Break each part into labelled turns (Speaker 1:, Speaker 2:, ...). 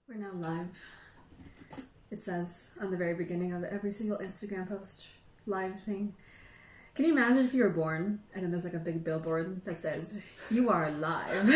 Speaker 1: We're now live. It says on the very beginning of every single Instagram post, live thing. Can you imagine if you were born and then there's like a big billboard that says, "You are live."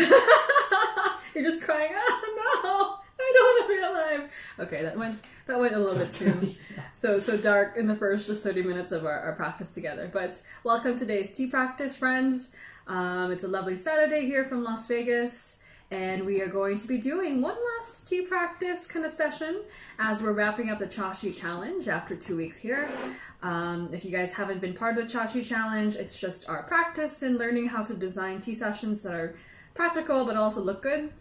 Speaker 1: You're just crying, "Oh no, I don't want to be alive." Okay, that went a little bit too so dark in the first just 30 minutes of our practice together. But welcome to today's tea practice, friends. It's a lovely Saturday here from Las Vegas. And we are going to be doing one last tea practice kind of session as we're wrapping up the Chashi Challenge after 2 weeks here. If you guys haven't been part of the Chashi Challenge, it's just our practice in learning how to design tea sessions that are practical but also look good.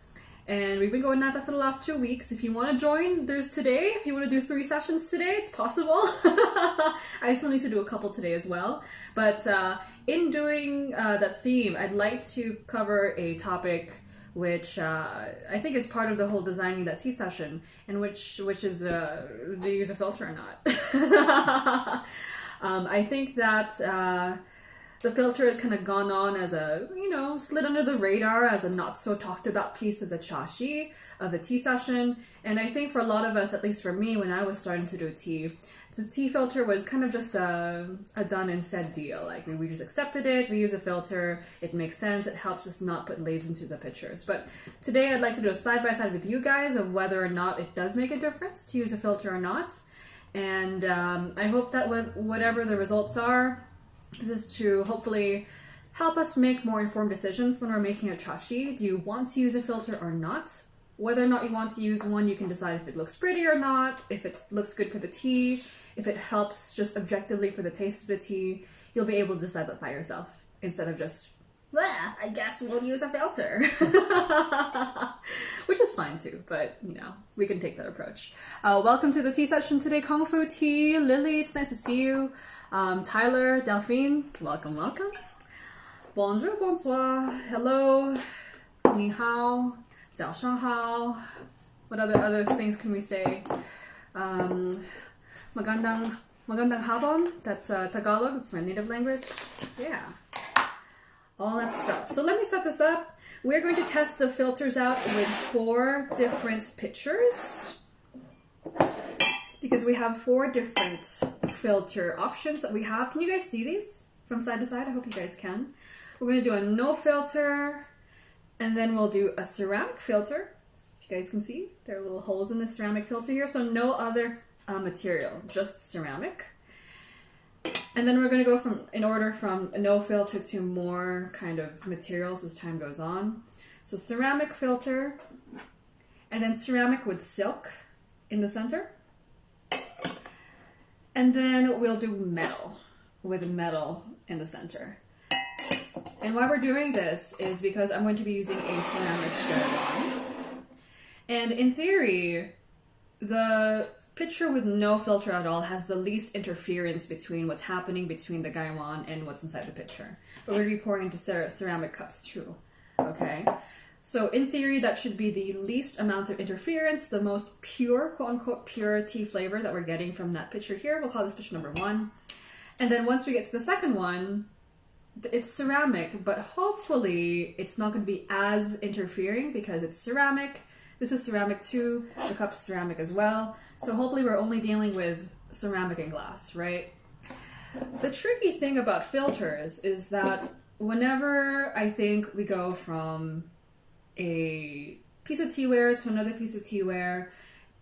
Speaker 1: And we've been going at that for the last 2 weeks. If you want to join, there's today. If you want to do 3 sessions today, it's possible. I still need to do a couple today as well. But in doing that theme, I'd like to cover a topic which I think is part of the whole designing that tea session, and which is do you use a filter or not? I think that the filter has kind of gone on as a, slid under the radar as a not so talked about piece of the chashi, of the tea session. And I think for a lot of us, at least for me, when I was starting to do tea, the tea filter was kind of just a done and said deal. Like we just accepted it, we use a filter, it makes sense, it helps us not put labels into the pictures. But today I'd like to do a side-by-side with you guys of whether or not it does make a difference to use a filter or not. And I hope that with whatever the results are, this is to hopefully help us make more informed decisions when we're making a chashi. Do you want to use a filter or not? Whether or not you want to use one, you can decide if it looks pretty or not, if it looks good for the tea, if it helps just objectively for the taste of the tea. You'll be able to decide that by yourself instead of just, I guess we'll use a filter. Which is fine too, but we can take that approach. Welcome to the tea session today, Kung Fu Tea. Lily, it's nice to see you. Tyler, Delphine, welcome. Bonjour, bonsoir, hello, ni hao, jiao shang hao. What other things can we say? Magandang hapon, that's Tagalog, it's my native language. Yeah, all that stuff. So let me set this up. We're going to test the filters out with 4 different pictures, because we have 4 different filter options that we have. Can you guys see these from side to side? I hope you guys can. We're going to do a no filter, and then we'll do a ceramic filter. If you guys can see, there are little holes in the ceramic filter here, so no other material, just ceramic. And then we're going to go in order from a no filter to more kind of materials as time goes on. So ceramic filter, and then ceramic with silk in the center. And then we'll do metal with metal in the center. And why we're doing this is because I'm going to be using a ceramic gaiwan. And in theory, the picture with no filter at all has the least interference between what's happening between the gaiwan and what's inside the pitcher. But we're going to be pouring into ceramic cups too. Okay? So in theory, that should be the least amount of interference, the most pure, quote-unquote, pure tea flavor that we're getting from that pitcher here. We'll call this pitcher number 1. And then once we get to the second one, it's ceramic, but hopefully it's not going to be as interfering because it's ceramic. This is ceramic too, the cup's ceramic as well. So hopefully we're only dealing with ceramic and glass, right? The tricky thing about filters is that whenever I think we go from a piece of teaware to another piece of teaware,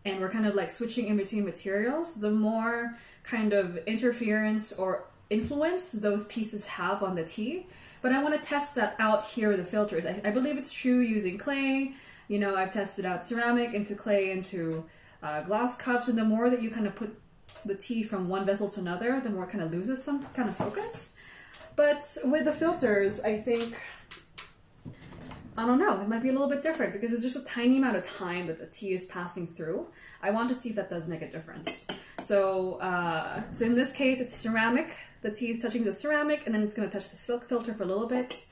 Speaker 1: and we're kind of like switching in between materials, the more kind of interference or influence those pieces have on the tea. But I want to test that out here with the filters. I believe it's true using clay. I've tested out ceramic into clay into glass cups, and the more that you kind of put the tea from one vessel to another, the more it kind of loses some kind of focus. But with the filters, I think, I don't know, it might be a little bit different because it's just a tiny amount of time that the tea is passing through. I want to see if that does make a difference. So in this case, it's ceramic. The tea is touching the ceramic, and then it's going to touch the silk filter for a little bit.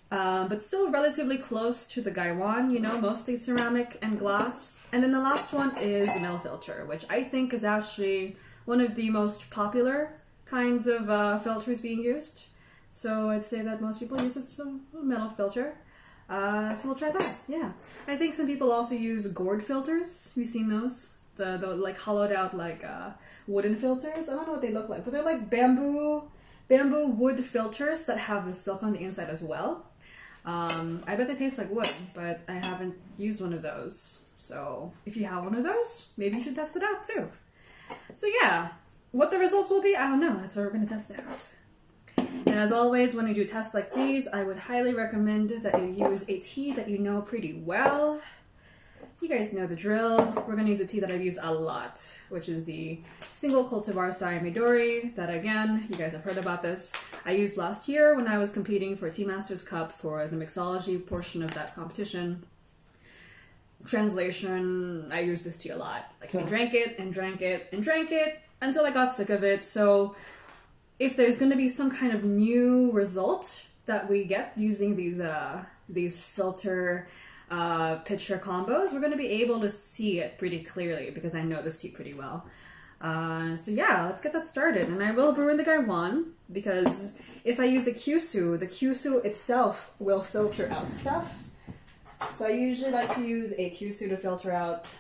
Speaker 1: But still relatively close to the gaiwan, mostly ceramic and glass. And then the last one is the metal filter, which I think is actually one of the most popular kinds of filters being used. So I'd say that most people use this metal filter. So we'll try that. Yeah, I think some people also use gourd filters. Have you seen those? The like hollowed out like wooden filters. I don't know what they look like, but they're like bamboo wood filters that have the silk on the inside as well. I bet they taste like wood, but I haven't used one of those. So if you have one of those, maybe you should test it out too. So yeah, what the results will be, I don't know. That's what we're going to test it out. And as always, when we do tests like these, I would highly recommend that you use a tea that you know pretty well. You guys know the drill. We're going to use a tea that I've used a lot, which is the single cultivar Saya Midori, that again, you guys have heard about this. I used last year when I was competing for Tea Masters Cup for the mixology portion of that competition. Translation, I used this tea a lot. Like I drank it and drank it and drank it until I got sick of it. So if there's going to be some kind of new result that we get using these filter pitcher combos, we're going to be able to see it pretty clearly because I know this tea pretty well. So yeah, let's get that started. And I will brew in the Gaiwan because if I use a Kyushu, the Kyushu itself will filter out stuff. So I usually like to use a Kyushu to filter out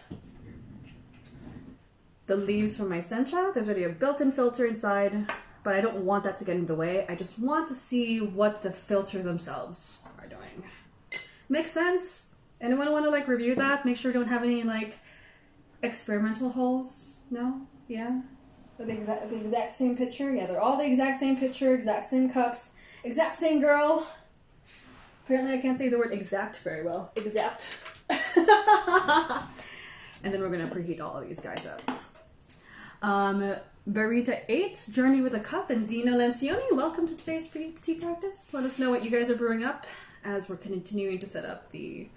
Speaker 1: the leaves from my sencha. There's already a built-in filter inside, but I don't want that to get in the way. I just want to see what the filters themselves are doing. Makes sense? Anyone want to like review that? Make sure you don't have any like experimental holes? No? Yeah? The exact same picture? Yeah, they're all the exact same picture, exact same cups, exact same girl. Apparently I can't say the word exact very well. Exact. And then we're going to preheat all of these guys up. Barita 8, Journey with a Cup, and Dino Lencioni, welcome to today's tea practice. Let us know what you guys are brewing up as we're continuing to set up the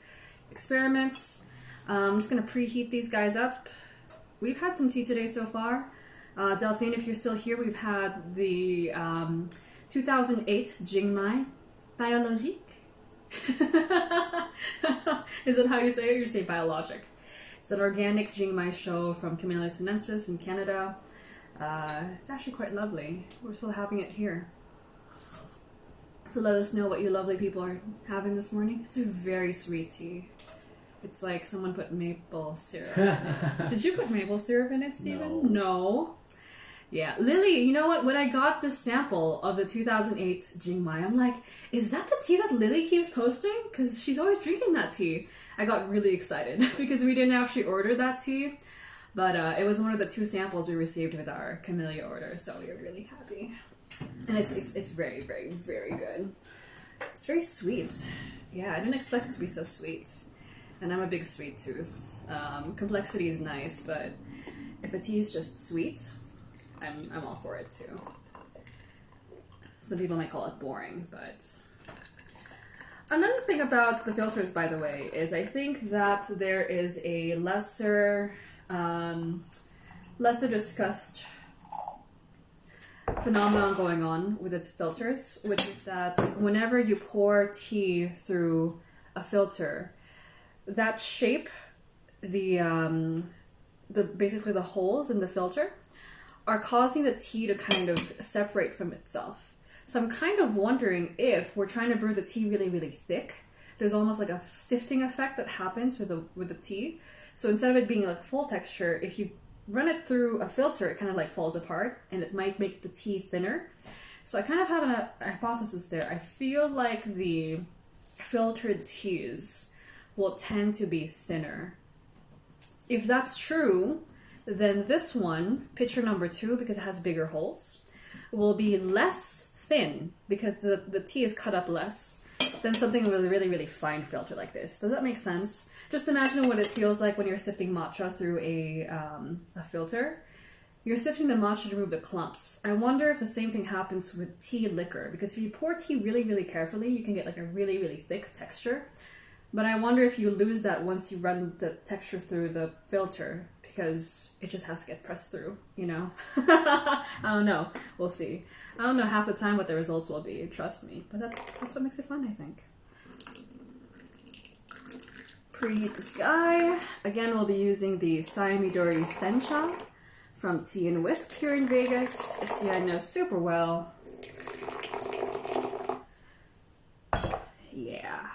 Speaker 1: experiments. I'm just going to preheat these guys up. We've had some tea today so far. Delphine, if you're still here, we've had the 2008 Jingmai Biologique. Is it how you say it? You say biologic. It's an organic Jingmai show from Camellia sinensis in Canada. It's actually quite lovely. We're still having it here. So let us know what you lovely people are having this morning. It's a very sweet tea. It's like someone put maple syrup in it. Did you put maple syrup in it, Stephen? No. Yeah. Lily, you know what? When I got the sample of the 2008 Jingmai, I'm like, is that the tea that Lily keeps posting? Because she's always drinking that tea. I got really excited because we didn't actually order that tea. But it was one of the 2 samples we received with our Camellia order, so we were really happy. And it's very, very, very good. It's very sweet. Yeah, I didn't expect it to be so sweet. And I'm a big sweet tooth. Complexity is nice, but if a tea is just sweet, I'm all for it too. Some people might call it boring, but... Another thing about the filters, by the way, is I think that there is a lesser discussed phenomenon going on with its filters, which is that whenever you pour tea through a filter, that shape, basically the holes in the filter, are causing the tea to kind of separate from itself. So I'm kind of wondering if we're trying to brew the tea really, really thick, there's almost like a sifting effect that happens with the tea. So instead of it being like full texture, if you run it through a filter, it kind of like falls apart and it might make the tea thinner. So I kind of have a hypothesis there. I feel like the filtered teas will tend to be thinner. If that's true, then this one, pitcher number 2, because it has bigger holes, will be less thin because the tea is cut up less than something with a really, really fine filter like this. Does that make sense? Just imagine what it feels like when you're sifting matcha through a filter. You're sifting the matcha to remove the clumps. I wonder if the same thing happens with tea liquor, because if you pour tea really, really carefully, you can get like a really, really thick texture. But I wonder if you lose that once you run the texture through the filter, because it just has to get pressed through, you know? I don't know. We'll see. I don't know half the time what the results will be, trust me. But that's what makes it fun, I think. Preheat this guy. Again, we'll be using the Saya Midori Sencha from Tea and Whisk here in Vegas. It's tea I know super well. Yeah.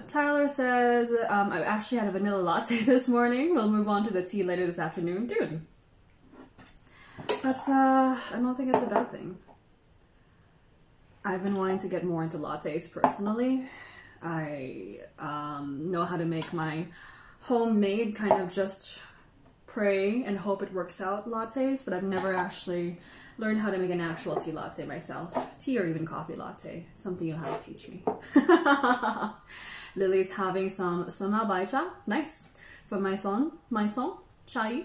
Speaker 1: Tyler says, I actually had a vanilla latte this morning. We'll move on to the tea later this afternoon. Dude. That's, I don't think it's a bad thing. I've been wanting to get more into lattes personally. I know how to make my homemade kind of just pray and hope it works out lattes, but I've never actually learned how to make an actual tea latte myself. Tea or even coffee latte. Something you'll have to teach me. Lily's having some Soma Bai Cha. Nice. From my son, Chai.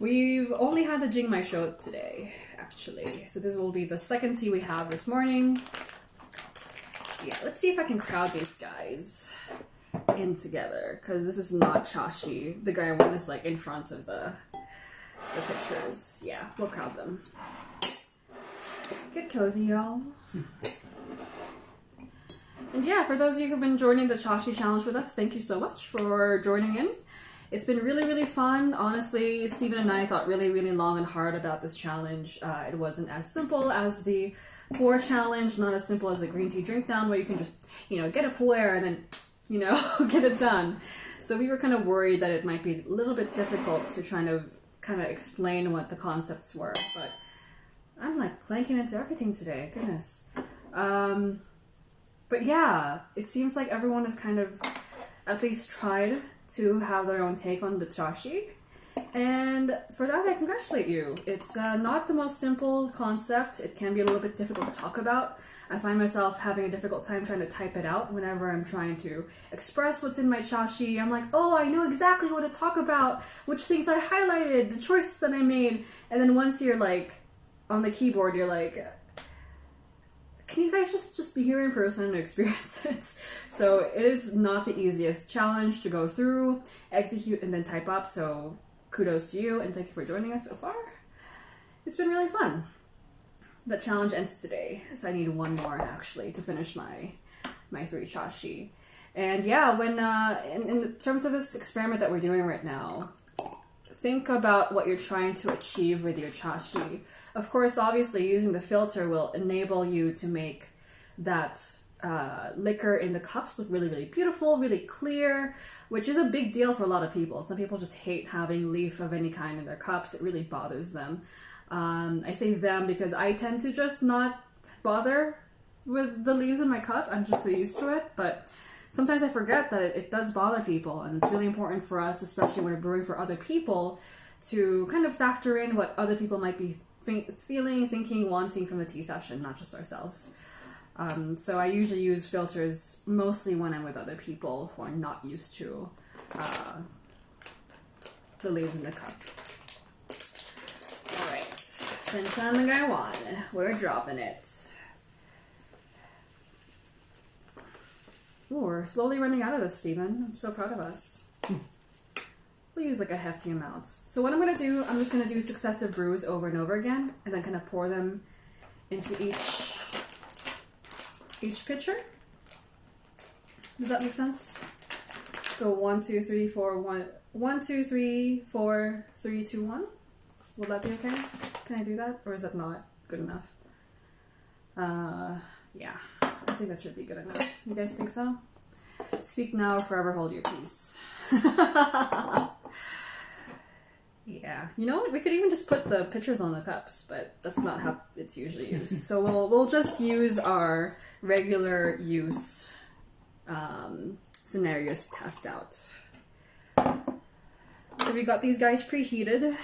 Speaker 1: We've only had the Jing Mai show today, actually. So this will be the second tea we have this morning. Yeah, let's see if I can crowd these guys in together, because this is not Chashi. The guy one is like in front of the pictures. Yeah, we'll crowd them. Get cozy, y'all. And yeah, for those of you who've been joining the Chashi challenge with us, thank you so much for joining in. It's been really, really fun. Honestly, Stephen and I thought really, really long and hard about this challenge. It wasn't as simple as the pour challenge, not as simple as a green tea drink down where you can just, you know, get a pour and then, you know, get it done. So we were kind of worried that it might be a little bit difficult to try to kind of explain what the concepts were, but I'm like planking into everything today, goodness. But yeah, it seems like everyone has kind of at least tried to have their own take on the Chashi, and for that I congratulate you. It's not the most simple concept. It can be a little bit difficult to talk about. I find myself having a difficult time trying to type it out whenever I'm trying to express what's in my Chashi. I'm like, oh, I know exactly what to talk about, which things I highlighted, the choices that I made, and then once you're like on the keyboard, you're like, can you guys just be here in person and experience it? So it is not the easiest challenge to go through, execute, and then type up. So kudos to you, and thank you for joining us so far. It's been really fun. The challenge ends today, so I need one more actually to finish my 3 Chashi. And yeah, when in terms of this experiment that we're doing right now, think about what you're trying to achieve with your Chashi. Of course, obviously, using the filter will enable you to make that liquor in the cups look really, really beautiful, really clear, which is a big deal for a lot of people. Some people just hate having leaf of any kind in their cups. It really bothers them. I say them because I tend to just not bother with the leaves in my cup. I'm just so used to it, but sometimes I forget that it does bother people, and it's really important for us, especially when we're brewing for other people, to kind of factor in what other people might be feeling, thinking, wanting from the tea session, not just ourselves. So I usually use filters mostly when I'm with other people who are not used to the leaves in the cup. Alright, Sentan the guy one. We're dropping it. Ooh, we're slowly running out of this, Stephen. I'm so proud of us. We'll use like a hefty amount. So what I'm going to do, I'm just going to do successive brews over and over again, and then kind of pour them into each pitcher. Does that make sense? Go 1, 2, 3, 4, 1. 1, 2, 3, 4, 3, 2, 1. Will that be okay? Can I do that? Or is that not good enough? Yeah. I think that should be good enough. You guys think so? Speak now, forever hold your peace. Yeah. You know what? We could even just put the pictures on the cups, but that's not how it's usually used. So we'll just use our regular use scenarios to test out. So we got these guys preheated.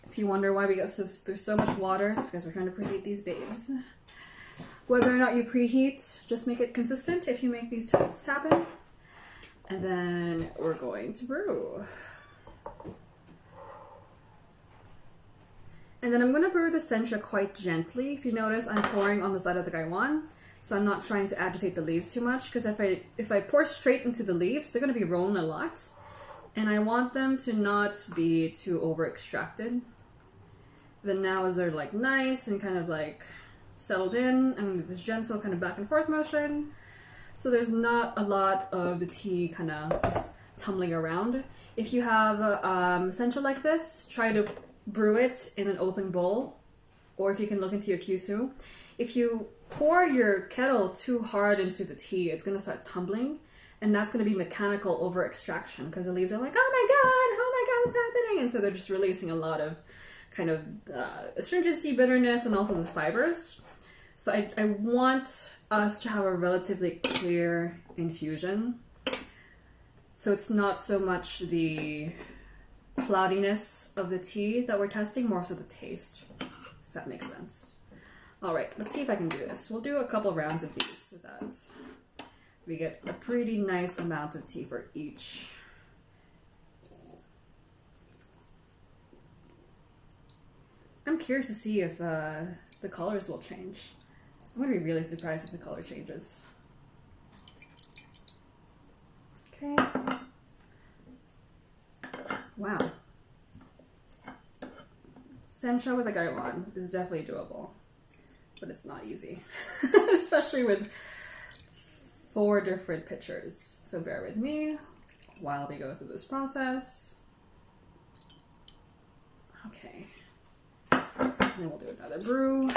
Speaker 1: If you wonder why we go through so much water, it's because we're trying to preheat these babes. Whether or not you preheat, just make it consistent if you make these tests happen. And then we're going to brew. And then I'm going to brew the sencha quite gently. If you notice, I'm pouring on the side of the gaiwan, so I'm not trying to agitate the leaves too much, because if I pour straight into the leaves, they're going to be rolling a lot. And I want them to not be too over-extracted. Then now as they're like nice and kind of like settled in, and this gentle kind of back and forth motion, so there's not a lot of the tea kind of just tumbling around. If you have sencha like this, try to brew it in an open bowl, or if you can look into your kyusu. If you pour your kettle too hard into the tea, it's going to start tumbling. And that's going to be mechanical over extraction because the leaves are like, oh my God, what's happening? And so they're just releasing a lot of kind of astringency, bitterness, and also the fibers. So I want us to have a relatively clear infusion. So it's not so much the cloudiness of the tea that we're testing, more so the taste, if that makes sense. All right, let's see if I can do this. We'll do a couple rounds of these so that we get a pretty nice amount of tea for each. I'm curious to see if the colors will change. I'm gonna be really surprised if the color changes. Okay. Wow. Sencha with a Gaiwan is definitely doable, but it's not easy, especially with 4 different pitchers. So bear with me while we go through this process. Okay. And then we'll do another brew.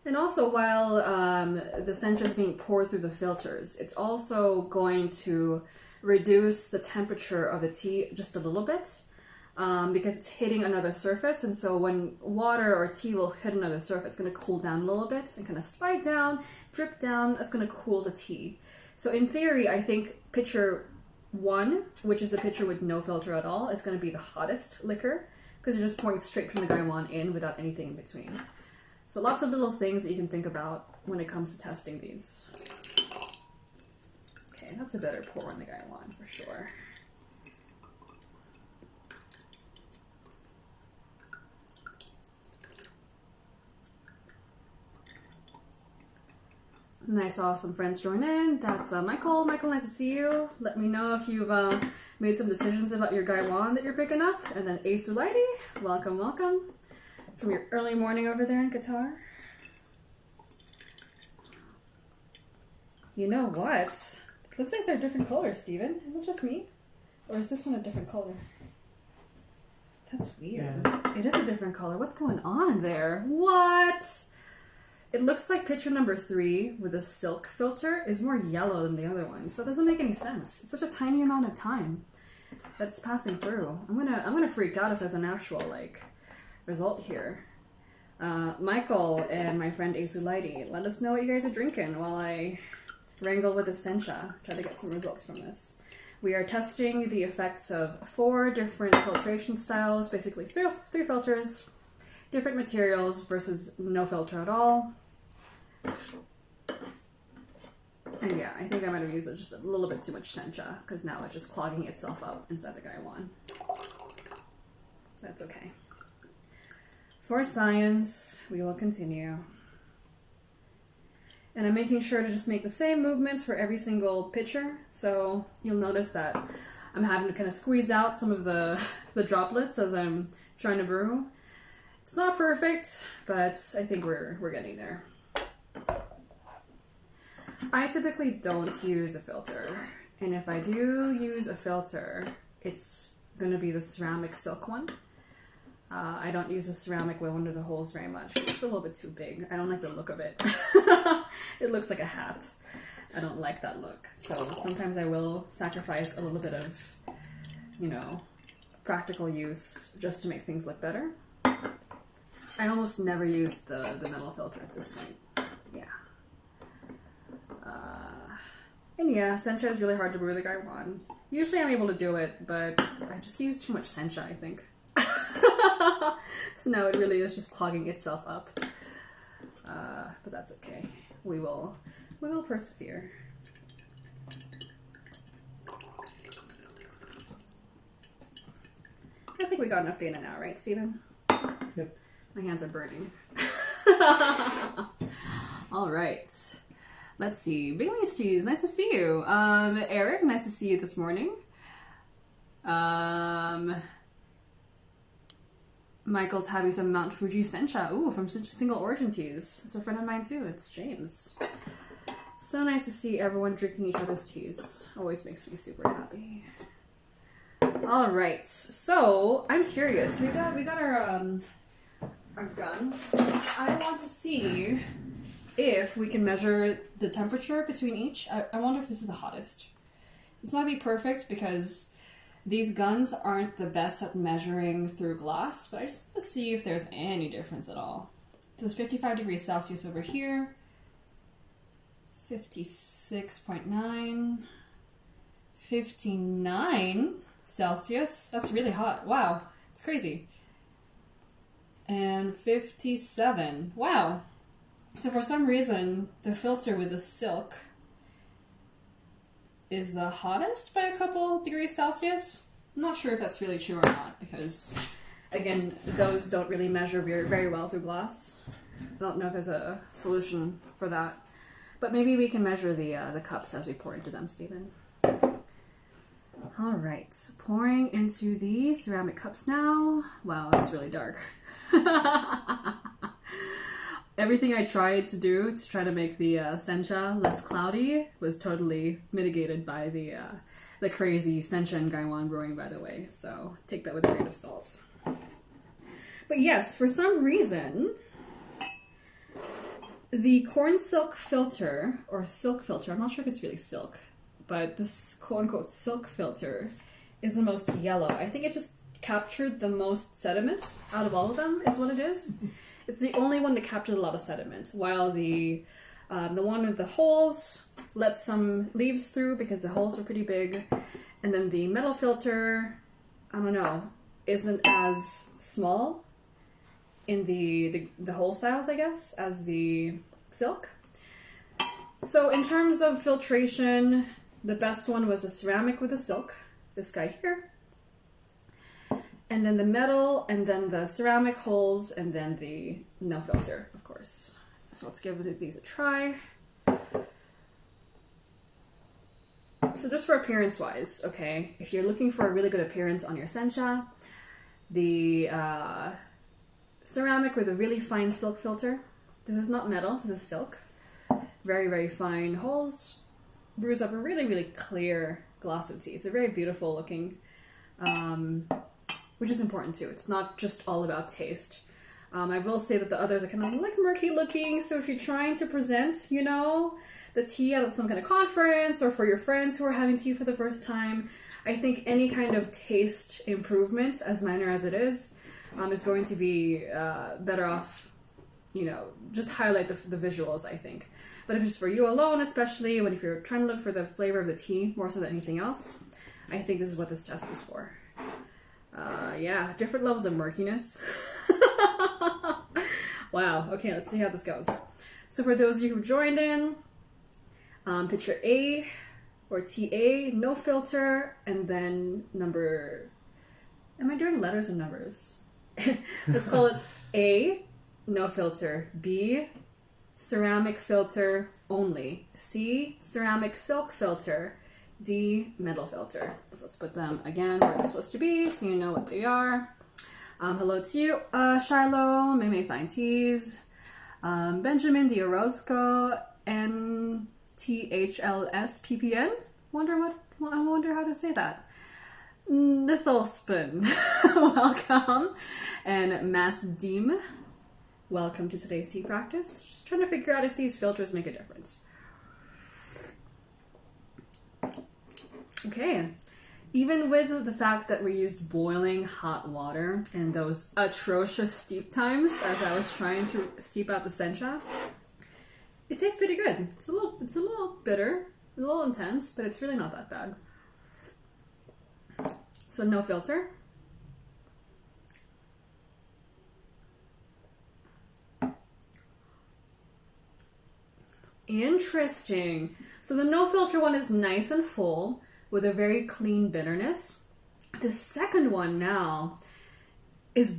Speaker 1: And also, while the sencha is being poured through the filters, it's also going to reduce the temperature of the tea just a little bit because it's hitting another surface. And so when water or tea will hit another surface, it's going to cool down a little bit and kind of slide down, drip down. That's going to cool the tea. So in theory, I think pitcher 1, which is a pitcher with no filter at all, is going to be the hottest liquor because you're just pouring straight from the Gaiwan in without anything in between. So lots of little things that you can think about when it comes to testing these. Okay, that's a better pour on the Gaiwan for sure. And I saw some friends join in. That's Michael. Michael, nice to see you. Let me know if you've made some decisions about your Gaiwan that you're picking up. And then Asulaiti, welcome, welcome. From your early morning over there in Qatar. You know what? It looks like they're different colors, Steven. Is it just me? Or is this one a different color? That's weird. Yeah. It is a different color. What's going on there? What? It looks like pitcher number 3 with a silk filter is more yellow than the other one. So it doesn't make any sense. It's such a tiny amount of time that's passing through. I'm gonna freak out if there's an actual result here. Michael and my friend Asulaiti, let us know what you guys are drinking while I wrangle with the sencha, try to get some results from this. We are testing the effects of 4 different filtration styles, basically 3 filters, different materials versus no filter at all. And yeah, I think I might have used just a little bit too much sencha because now it's just clogging itself up inside the Gaiwan. That's okay. For science, we will continue. And I'm making sure to just make the same movements for every single pitcher. So you'll notice that I'm having to kind of squeeze out some of the droplets as I'm trying to brew. It's not perfect, but I think we're getting there. I typically don't use a filter. And if I do use a filter, it's going to be the ceramic silk one. I don't use the ceramic with under the holes very much. It's a little bit too big. I don't like the look of it. It looks like a hat. I don't like that look. So sometimes I will sacrifice a little bit of, practical use just to make things look better. I almost never use the metal filter at this point. Yeah. And yeah, sencha is really hard to brew the Gaiwan. Usually I'm able to do it, but I just use too much sencha, I think. So now it really is just clogging itself up. But that's okay. We will persevere. I think we got enough data now, right, Steven?
Speaker 2: Yep.
Speaker 1: My hands are burning. All right. Let's see. Bailey Steves, nice to see you. Eric, nice to see you this morning. Michael's having some Mount Fuji sencha. Ooh, from Single Origin Teas. It's a friend of mine too. It's James. It's so nice to see everyone drinking each other's teas. Always makes me super happy. All right, so I'm curious. We got our gun. I want to see if we can measure the temperature between each. I wonder if this is the hottest. It's not gonna be perfect because these guns aren't the best at measuring through glass, but I just want to see if there's any difference at all. This is 55 degrees Celsius over here. 56.9. 59 Celsius. That's really hot. Wow. It's crazy. And 57. Wow. So for some reason, the filter with the silk is the hottest by a couple degrees Celsius. I'm not sure if that's really true or not, because, again, those don't really measure very well through glass. I don't know if there's a solution for that. But maybe we can measure the cups as we pour into them, Stephen. All right, so pouring into the ceramic cups now. Wow, it's really dark. Everything I tried to do to try to make the sencha less cloudy was totally mitigated by the crazy sencha and gaiwan brewing, by the way. So take that with a grain of salt. But yes, for some reason, the corn silk filter, or silk filter, I'm not sure if it's really silk, but this quote-unquote silk filter is the most yellow. I think it just captured the most sediment out of all of them, is what it is. It's the only one that captured a lot of sediment, while the one with the holes let some leaves through because the holes are pretty big, and then the metal filter, I don't know, isn't as small in the hole size, I guess, as the silk. So in terms of filtration, the best one was a ceramic with a silk, this guy here. And then the metal, and then the ceramic holes, and then the no filter, of course. So let's give these a try. So just for appearance-wise, okay, if you're looking for a really good appearance on your sencha, the ceramic with a really fine silk filter. This is not metal, this is silk. Very, very fine holes. Brews up a really, really clear glossy. So very beautiful looking. Which is important too. It's not just all about taste. I will say that the others are kind of like murky looking, so if you're trying to present, you know, the tea at some kind of conference or for your friends who are having tea for the first time, I think any kind of taste improvement, as minor as it is going to be better off, you know, just highlight the visuals, I think. But if it's for you alone, especially if you're trying to look for the flavor of the tea more so than anything else, I think this is what this test is for. Yeah, different levels of murkiness. Wow, okay, let's see how this goes. So for those of you who joined in, picture A or TA, no filter, and then number, am I doing letters or numbers? Let's call it A, no filter, B, ceramic filter only, C, ceramic silk filter, D, metal filter. So let's put them again where they're supposed to be so you know what they are. Hello to you, Shiloh, Meme Fine Teas, Benjamin the Orozco, NTHLSPPN. I wonder how to say that. Nitholspin, welcome. And Mass Deem, welcome to today's tea practice. Just trying to figure out if these filters make a difference. Okay, even with the fact that we used boiling hot water and those atrocious steep times as I was trying to steep out the sencha, it tastes pretty good. It's a little bitter, a little intense, but it's really not that bad. So no filter. Interesting. So the no filter one is nice and full with a very clean bitterness. The second one now is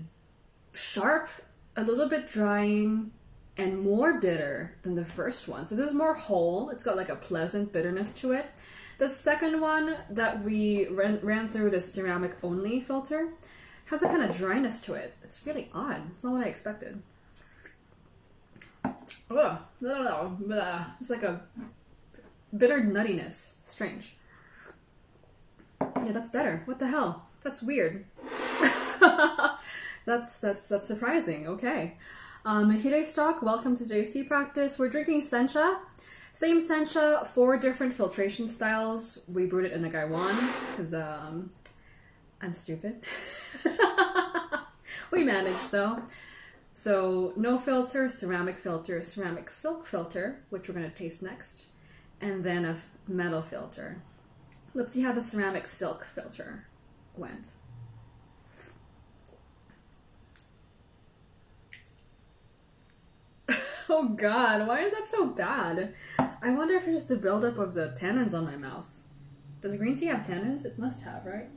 Speaker 1: sharp, a little bit drying, and more bitter than the first one. So this is more whole. It's got like a pleasant bitterness to it. The second one that we ran through the ceramic only filter has a kind of dryness to it. It's really odd. It's not what I expected. Ugh. It's like a bitter nuttiness. Strange. Yeah, that's better. What the hell? That's weird. That's surprising. Okay. Hide stock, welcome to today's tea practice. We're drinking sencha. Same sencha, 4 different filtration styles. We brewed it in a gaiwan because I'm stupid. We managed though. So no filter, ceramic silk filter, which we're going to taste next, and then a metal filter. Let's see how the ceramic silk filter went. Oh god, why is that so bad? I wonder if it's just a buildup of the tannins on my mouth. Does green tea have tannins? It must have, right?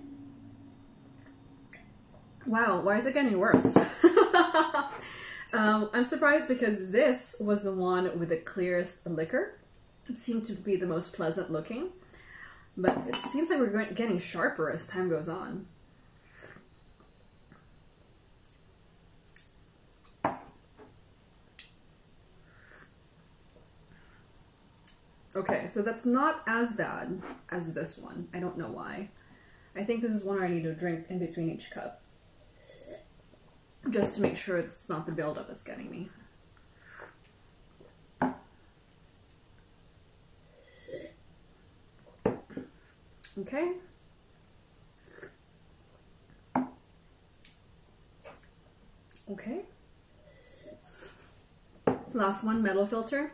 Speaker 1: Wow, why is it getting worse? I'm surprised because this was the one with the clearest liquor. It seemed to be the most pleasant looking. But it seems like we're getting sharper as time goes on. Okay, so that's not as bad as this one. I don't know why. I think this is one where I need to drink in between each cup. Just to make sure it's not the buildup that's getting me. Okay. Okay. Last one, metal filter.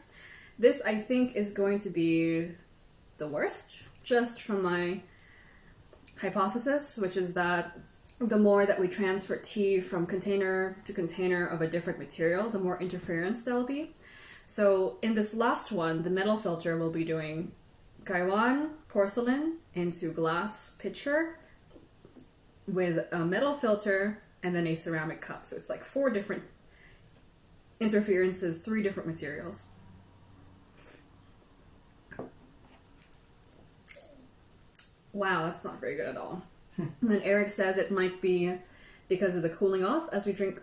Speaker 1: This, I think, is going to be the worst, just from my hypothesis, which is that the more that we transfer tea from container to container of a different material, the more interference there will be. So in this last one, the metal filter will be doing gaiwan porcelain into glass pitcher with a metal filter and then a ceramic cup. So it's like 4 different interferences, 3 different materials. Wow, that's not very good at all. And then Eric says it might be because of the cooling off. As we drink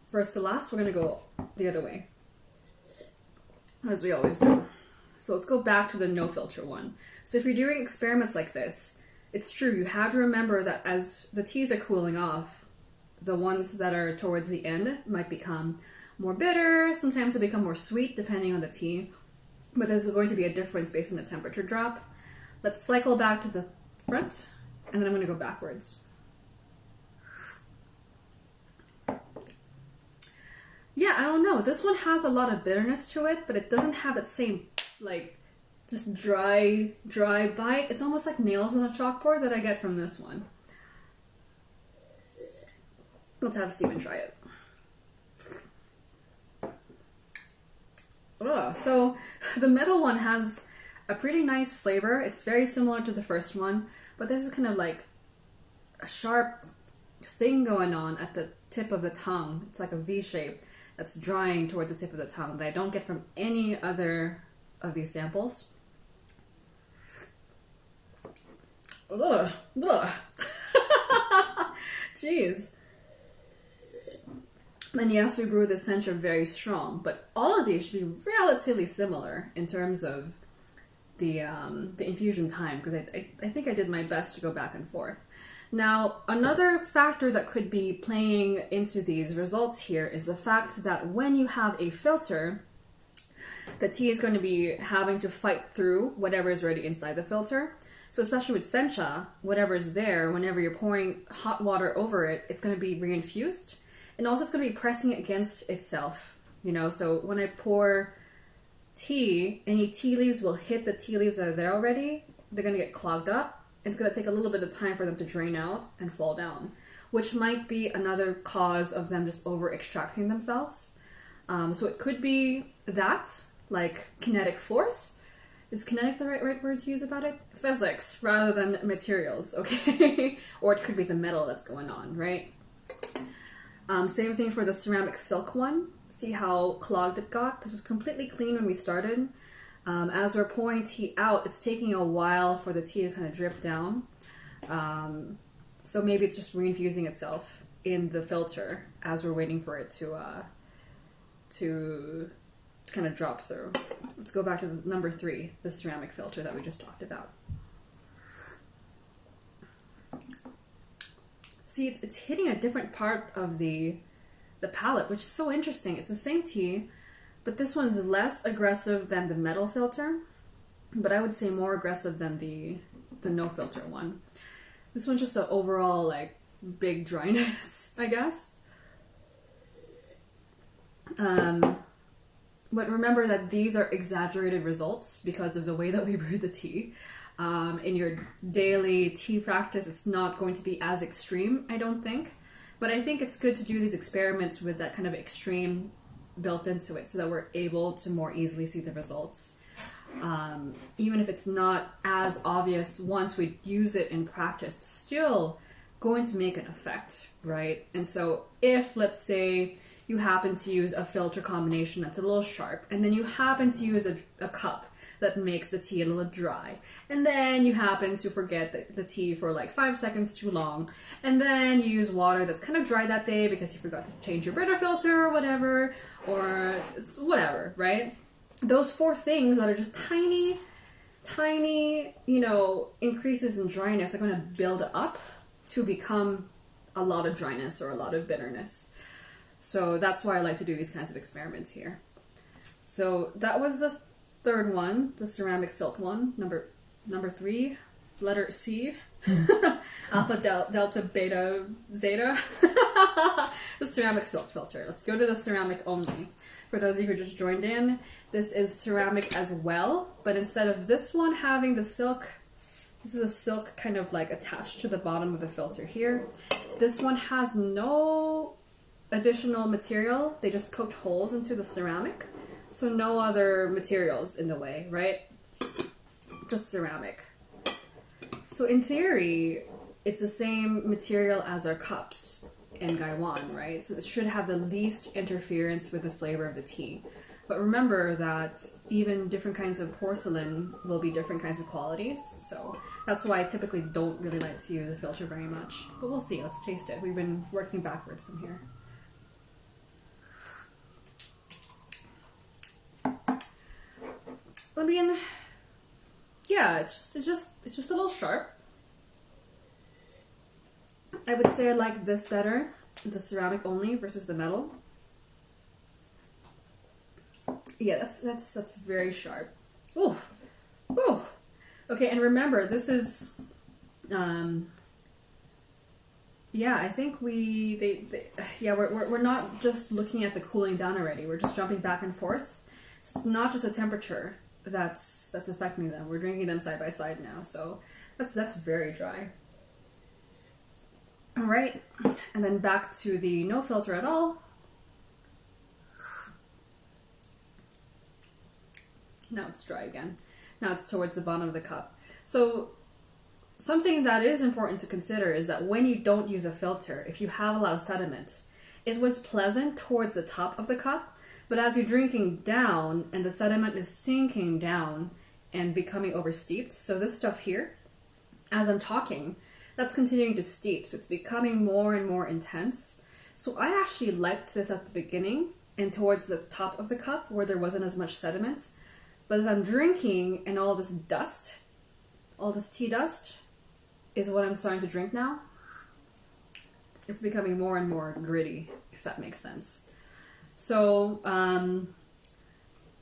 Speaker 1: first to last, we're going to go the other way, as we always do. So let's go back to the no filter one. So if you're doing experiments like this, it's true, you have to remember that as the teas are cooling off, the ones that are towards the end might become more bitter, sometimes they become more sweet depending on the tea, but there's going to be a difference based on the temperature drop. Let's cycle back to the front, and then I'm going to go backwards. Yeah, I don't know. This one has a lot of bitterness to it, but it doesn't have that same, like, just dry bite. It's almost like nails on a chalkboard that I get from this one. Let's have Steven try it. Ugh. So the metal one has a pretty nice flavor. It's very similar to the first one, but there's kind of like a sharp thing going on at the tip of the tongue. It's like a V shape that's drying toward the tip of the tongue that I don't get from any other of these samples. Ugh. Ugh. Jeez. And yes, we brew the sencha very strong, but all of these should be relatively similar in terms of the infusion time, because I think I did my best to go back and forth. Now, another factor that could be playing into these results here is the fact that when you have a filter, the tea is going to be having to fight through whatever is already inside the filter. So especially with sencha, whatever is there, whenever you're pouring hot water over it, it's going to be reinfused. And also it's going to be pressing against itself, you know? So when I pour tea, any tea leaves will hit the tea leaves that are there already. They're going to get clogged up. It's going to take a little bit of time for them to drain out and fall down, which might be another cause of them just over-extracting themselves. So it could be that, like kinetic force. Is kinetic the right word to use about it? Physics, rather than materials, okay? Or it could be the metal that's going on, right? Same thing for the ceramic silk one. See how clogged it got? This was completely clean when we started. As we're pouring tea out, it's taking a while for the tea to kind of drip down. So maybe it's just reinfusing itself in the filter as we're waiting for it to kind of drop through. Let's go back to the number 3, the ceramic filter that we just talked about. See, it's hitting a different part of the palette, which is so interesting. It's the same tea, but this one's less aggressive than the metal filter, but I would say more aggressive than the no filter one. This one's just an overall like big dryness, I guess. But remember that these are exaggerated results because of the way that we brew the tea. In your daily tea practice, it's not going to be as extreme, I don't think. But I think it's good to do these experiments with that kind of extreme built into it so that we're able to more easily see the results. Even if it's not as obvious once we use it in practice, it's still going to make an effect, right? And so if, let's say, you happen to use a filter combination that's a little sharp, and then you happen to use a cup that makes the tea a little dry, and then you happen to forget the tea for like 5 seconds too long, and then you use water that's kind of dry that day because you forgot to change your Brita filter or whatever, right? Those 4 things that are just tiny, increases in dryness are going to build up to become a lot of dryness or a lot of bitterness. So that's why I like to do these kinds of experiments here. So that was the third one, the ceramic silk one, number 3, letter C, alpha, delta, beta, zeta, the ceramic silk filter. Let's go to the ceramic only. For those of you who just joined in, this is ceramic as well, but instead of this one having the silk, this is a silk kind of like attached to the bottom of the filter here. This one has no additional material. They just poked holes into the ceramic. So no other materials in the way, right? Just ceramic. So in theory, it's the same material as our cups in Gaiwan, right? So it should have the least interference with the flavor of the tea. But remember that even different kinds of porcelain will be different kinds of qualities. So that's why I typically don't really like to use a filter very much. But we'll see, let's taste it. We've been working backwards from here. I mean, yeah, it's just a little sharp. I would say I like this better, the ceramic only versus the metal. Yeah, that's very sharp. Oh, oh. Okay, and remember, this is, yeah, I think we're not just looking at the cooling down already. We're just jumping back and forth. So it's not just a temperature that's affecting them. We're drinking them side by side now, so that's very dry. All right, and then back to the no filter at all. Now it's dry again. Now it's towards the bottom of the cup. So something that is important to consider is that when you don't use a filter, if you have a lot of sediment, it was pleasant towards the top of the cup, but as you're drinking down and the sediment is sinking down and becoming oversteeped, so this stuff here, as I'm talking, that's continuing to steep, so it's becoming more and more intense. So I actually liked this at the beginning and towards the top of the cup where there wasn't as much sediment. But as I'm drinking and all this dust, all this tea dust is what I'm starting to drink now, it's becoming more and more gritty, if that makes sense. So,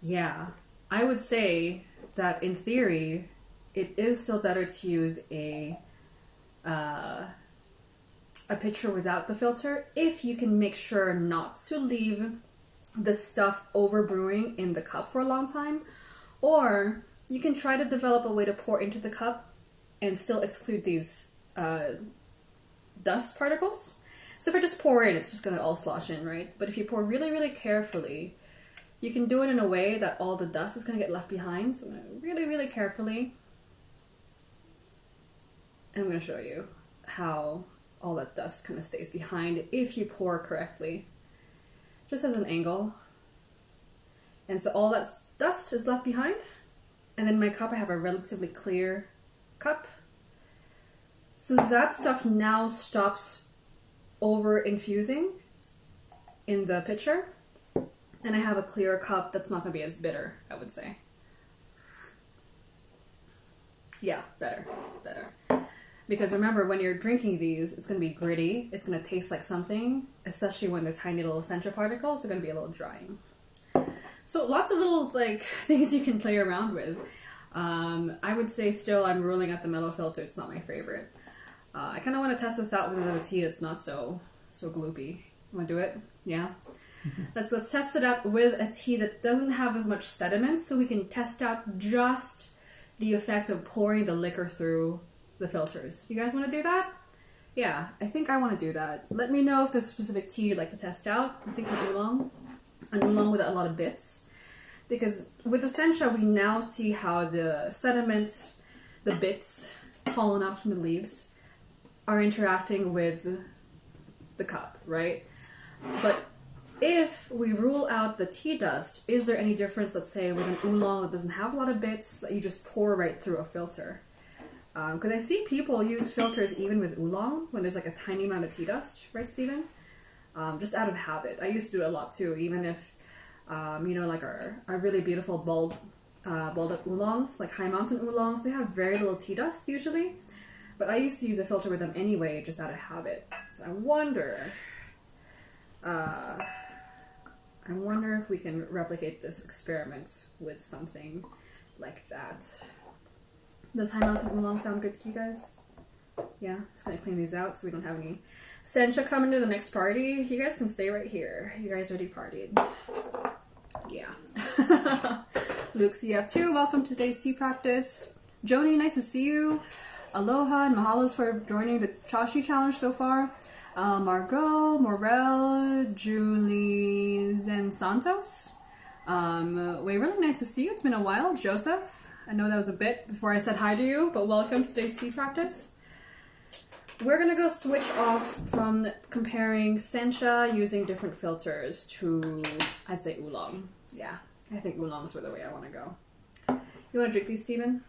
Speaker 1: yeah, I would say that in theory, it is still better to use a pitcher without the filter if you can make sure not to leave the stuff over brewing in the cup for a long time, or you can try to develop a way to pour into the cup and still exclude these dust particles. So if I just pour in, it's just going to all slosh in, right? But if you pour really, really carefully, you can do it in a way that all the dust is going to get left behind. So I'm going to really, really carefully, I'm going to show you how all that dust kind of stays behind if you pour correctly, just as an angle. And so all that dust is left behind. And then in my cup, I have a relatively clear cup. So that stuff now stops over infusing in the pitcher. And I have a clearer cup that's not going to be as bitter, I would say. Yeah, better. Because remember, when you're drinking these, it's going to be gritty. It's going to taste like something, especially when they're tiny little Sencha particles. They're going to be a little drying. So lots of little like things you can play around with. I would say still I'm ruling out the metal filter. It's not my favorite. I kind of want to test this out with another tea that's not so gloopy. You want to do it? Yeah? Let's test it out with a tea that doesn't have as much sediment, so we can test out just the effect of pouring the liquor through the filters. You guys want to do that? Yeah, I think I want to do that. Let me know if there's a specific tea you'd like to test out. I'm thinking oolong. An oolong with a lot of bits. Because with the Sencha, we now see how the sediment, the bits fallen out from the leaves, are interacting with the cup, right? But if we rule out the tea dust, is there any difference, let's say, with an oolong that doesn't have a lot of bits that you just pour right through a filter? Because I see people use filters even with oolong when there's like a tiny amount of tea dust, right, Steven? Just out of habit. I used to do it a lot too, even if, you know, like our really beautiful balled up oolongs, like High Mountain oolongs, they have very little tea dust usually. But I used to use a filter with them anyway, just out of habit. So I wonder if we can replicate this experiment with something like that. Does High Mountain oolong sound good to you guys? Yeah, I'm just gonna clean these out so we don't have any Sencha coming to the next party. You guys can stay right here. You guys already partied. Yeah. Luke CF2, welcome to today's tea practice. Joni, nice to see you. Aloha and mahalos for joining the Chashi challenge so far. Margot, Morel, Julie, Zen Santos. Wait, really nice to see you. It's been a while. Joseph, I know that was a bit before I said hi to you, but welcome to today's tea practice. We're going to go switch off from comparing Sencha using different filters to, I'd say, oolong. Yeah, I think oolongs were the way I want to go. You want to drink these, Steven?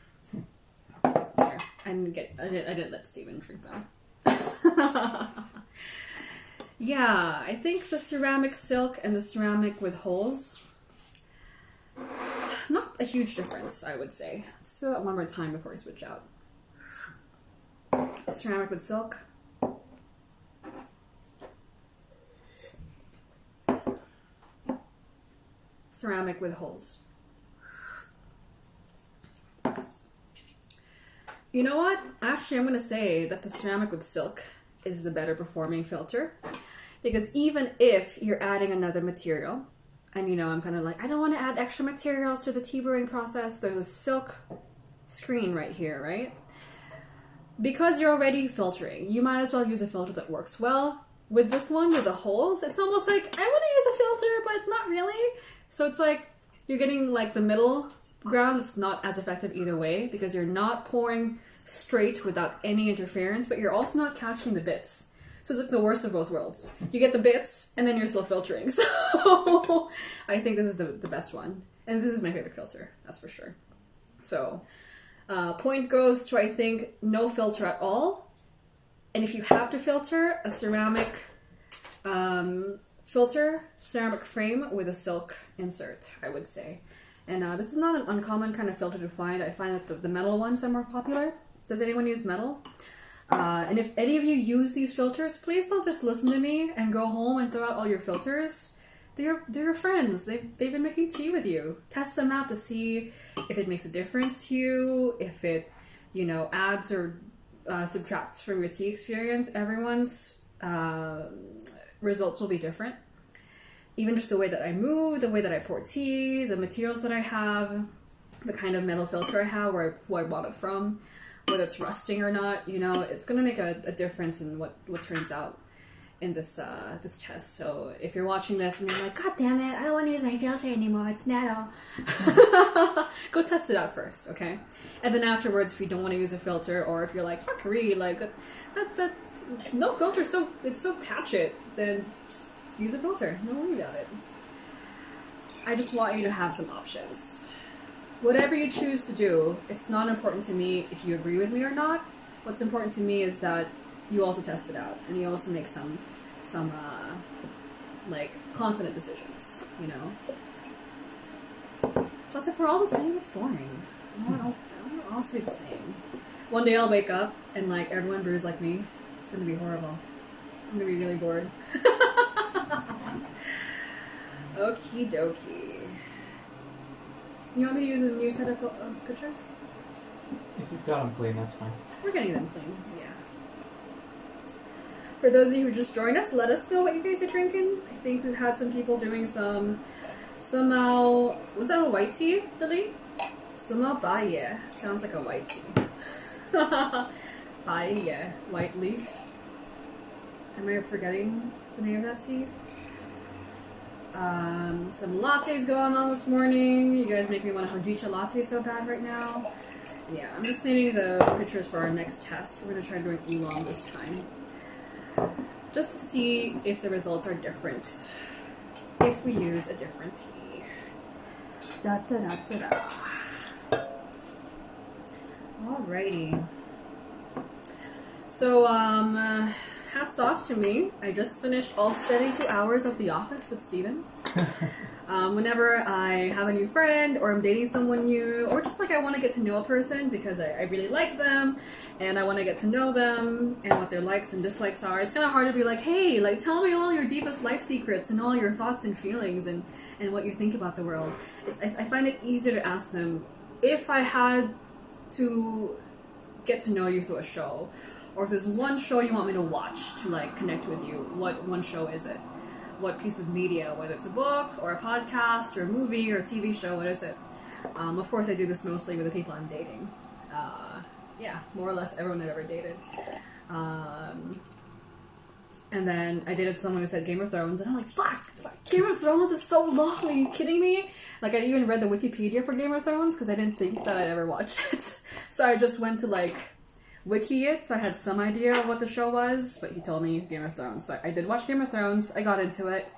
Speaker 1: Here. I didn't let Steven drink them. Yeah, I think the ceramic silk and the ceramic with holes, not a huge difference, I would say. Let's do that one more time before we switch out. Ceramic with silk. Ceramic with holes. You know what? Actually, I'm going to say that the ceramic with silk is the better performing filter. Because even if you're adding another material, and you know, I'm kind of like, I don't want to add extra materials to the tea brewing process. There's a silk screen right here, right? Because you're already filtering, you might as well use a filter that works well. With this one, with the holes, it's almost like, I want to use a filter, but not really. So it's like, you're getting like the middle ground that's not as effective either way, because you're not pouring straight without any interference, but you're also not catching the bits. So it's like the worst of both worlds. You get the bits, and then you're still filtering. So I think this is the best one. And this is my favorite filter, that's for sure. So point goes to, I think, no filter at all. And if you have to filter, a ceramic filter, ceramic frame with a silk insert, I would say. And this is not an uncommon kind of filter to find. I find that the metal ones are more popular. Does anyone use metal? And if any of you use these filters, please don't just listen to me and go home and throw out all your filters. They're your friends. They've been making tea with you. Test them out to see if it makes a difference to you, if it, you know, adds or subtracts from your tea experience. Everyone's results will be different. Even just the way that I move, the way that I pour tea, the materials that I have, the kind of metal filter I have, who I bought it from, whether it's rusting or not, you know, it's going to make a difference in what turns out in this this test. So if you're watching this and you're like, God damn it, I don't want to use my filter anymore, it's metal. Go test it out first, okay? And then afterwards, if you don't want to use a filter, or if you're like, fuckery, like that no filter, it's so patch it, then just use a filter. Don't worry about it. I just want you to have some options. Whatever you choose to do, it's not important to me if you agree with me or not. What's important to me is that you also test it out and you also make some like confident decisions, you know. Plus, if we're all the same, it's boring. I want to all be the same. One day I'll wake up and like everyone brews like me. It's gonna be horrible. I'm gonna be really bored. Okie dokie. You want me to use a new set of pictures?
Speaker 2: If you've got them clean, that's fine.
Speaker 1: We're getting them clean, yeah. For those of you who just joined us, let us know what you guys are drinking. I think we've had some people doing somehow, was that a white tea, Billy? Somehow Baye. Sounds like a white tea. Baye, white leaf. Am I forgetting the name of that tea? Some lattes going on this morning. You guys make me want a Hojicha latte so bad right now. And yeah, I'm just cleaning the pictures for our next test. We're gonna try doing oolong this time. Just to see if the results are different. If we use a different tea. Da da da da da. Alrighty. So, hats off to me. I just finished all 72 hours of The Office with Steven. Whenever I have a new friend or I'm dating someone new or just like I want to get to know a person because I really like them and I want to get to know them and what their likes and dislikes are, it's kind of hard to be like, hey, like tell me all your deepest life secrets and all your thoughts and feelings and what you think about the world. I find it easier to ask them if I had to get to know you through a show, or if there's one show you want me to watch to like connect with you, what one show is it? What piece of media, whether it's a book or a podcast or a movie or a TV show, what is it? Of course I do this mostly with the people I'm dating. Yeah, more or less everyone I've ever dated. And then I dated someone who said Game of Thrones, and I'm like, fuck, Game of Thrones is so long, are you kidding me? Like, I even read the Wikipedia for Game of Thrones, because I didn't think that I'd ever watch it. So I just went to, like, wiki it, so I had some idea of what the show was, but he told me Game of Thrones. So I did watch Game of Thrones, I got into it,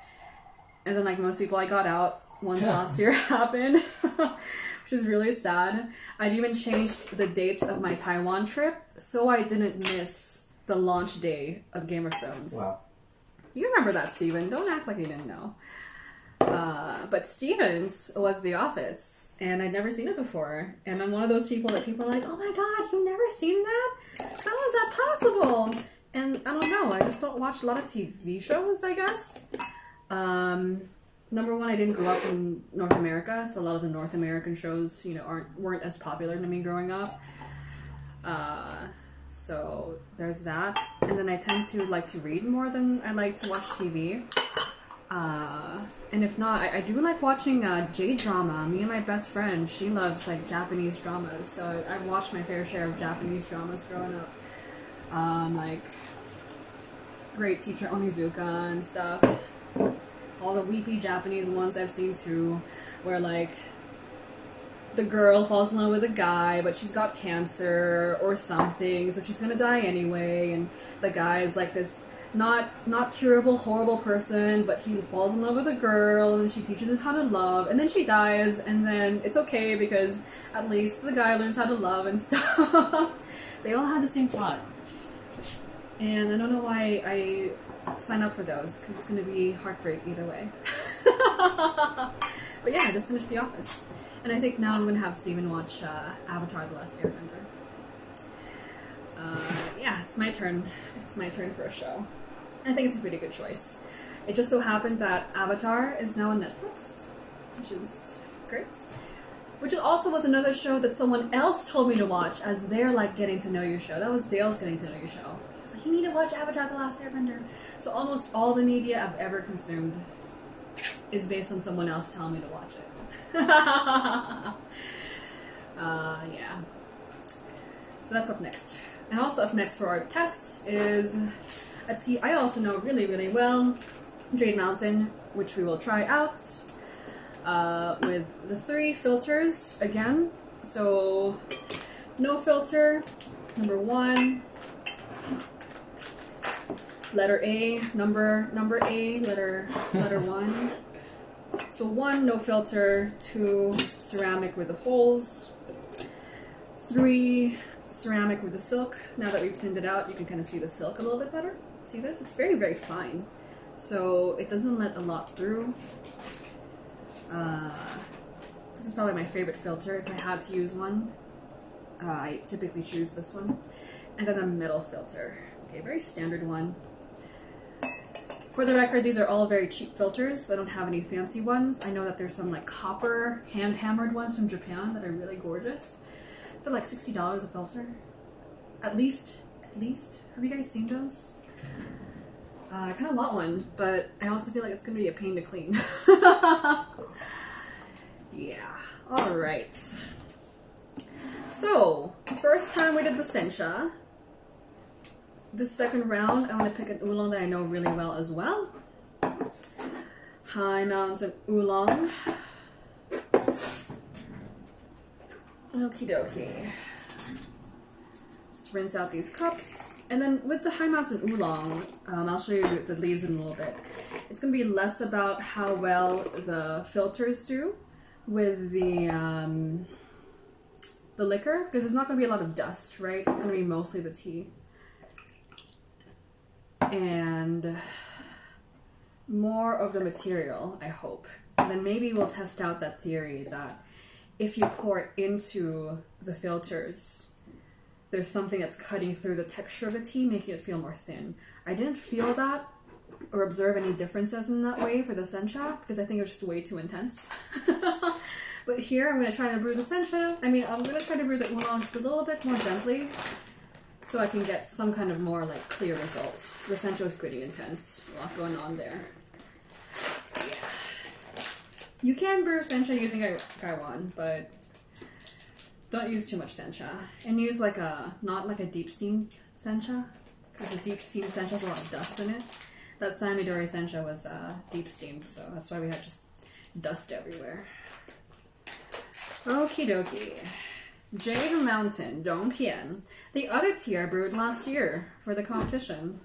Speaker 1: and then, like most people, I got out once last year happened, which is really sad. I'd even changed the dates of my Taiwan trip, so I didn't miss the launch day of Game of Thrones.
Speaker 2: Wow.
Speaker 1: You remember that, Steven. Don't act like you didn't know. But Steven's was The Office, and I'd never seen it before. And I'm one of those people that people are like, oh my god, you've never seen that? How is that possible? And I don't know, I just don't watch a lot of TV shows, I guess. Number one, I didn't grow up in North America, so a lot of the North American shows, you know, weren't as popular to me growing up. So there's that. And then I tend to like to read more than I like to watch TV. And if not, I do like watching J-drama. Me and my best friend, she loves like Japanese dramas. So I've watched my fair share of Japanese dramas growing up. Like Great Teacher Onizuka and stuff. All the weepy Japanese ones I've seen too, where like the girl falls in love with a guy, but she's got cancer or something, so she's gonna die anyway, and the guy is like this not curable, horrible person, but he falls in love with a girl, and she teaches him how to love, and then she dies, and then it's okay, because at least the guy learns how to love and stuff. They all have the same plot. And I don't know why I sign up for those, because it's gonna be heartbreak either way. But yeah, I just finished The Office. And I think now I'm going to have Steven watch Avatar: The Last Airbender. Yeah, it's my turn. It's my turn for a show. I think it's a pretty good choice. It just so happened that Avatar is now on Netflix, which is great. Which also was another show that someone else told me to watch as their, like, getting to know you show. That was Dale's getting to know you show. He was like, you need to watch Avatar: The Last Airbender. So almost all the media I've ever consumed is based on someone else telling me to watch it. Yeah. So that's up next. And also up next for our tests is, let's see, I also know really, really well Jade Mountain, which we will try out with the 3 filters again. So, no filter, number 1, letter A, number A, letter 1. So 1, no filter, 2, ceramic with the holes, 3, ceramic with the silk. Now that we've thinned it out, you can kind of see the silk a little bit better. See this? It's very, very fine. So it doesn't let a lot through. This is probably my favorite filter if I had to use one. I typically choose this one. And then a metal filter. Okay, very standard one. For the record, these are all very cheap filters. I don't have any fancy ones. I know that there's some like copper hand-hammered ones from Japan that are really gorgeous. They're like $60 a filter. At least. Have you guys seen those? I kind of want one, but I also feel like it's going to be a pain to clean. Yeah, alright. So, first time we did the sencha. This second round, I want to pick an oolong that I know really well as well. High Mountain Oolong. Okie dokie. Just rinse out these cups. And then with the High Mountain Oolong, I'll show you the leaves in a little bit. It's going to be less about how well the filters do with the liquor, because there's not going to be a lot of dust, right? It's going to be mostly the tea. And more of the material, I hope. And then maybe we'll test out that theory that if you pour it into the filters, there's something that's cutting through the texture of the tea, making it feel more thin. I didn't feel that or observe any differences in that way for the sencha, because I think it was just way too intense. But here, I'm going to try to brew the sencha. I'm going to try to brew the oolong just a little bit more gently, so I can get some kind of more like clear result. The sencha is pretty intense. A lot going on there. Yeah. You can brew sencha using gaiwan, but don't use too much sencha. And use like not like a deep steamed sencha, because a deep steamed sencha has a lot of dust in it. That Samidori sencha was deep steamed, so that's why we had just dust everywhere. Okie dokie. Jade Mountain, Dongpian. The other tea I brewed last year for the competition.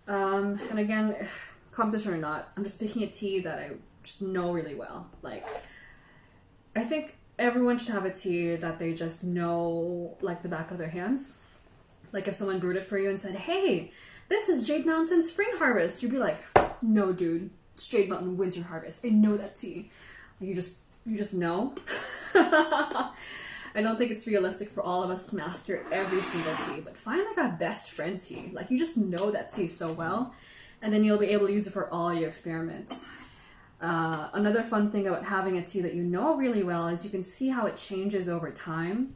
Speaker 1: And again, competition or not, I'm just picking a tea that I just know really well. Like, I think everyone should have a tea that they just know like the back of their hands. Like if someone brewed it for you and said, hey, this is Jade Mountain Spring Harvest, you'd be like, no dude, it's Jade Mountain Winter Harvest. I know that tea. You just know. I don't think it's realistic for all of us to master every single tea, but find like a best friend tea. Like you just know that tea so well, and then you'll be able to use it for all your experiments. Another fun thing about having a tea that you know really well is you can see how it changes over time.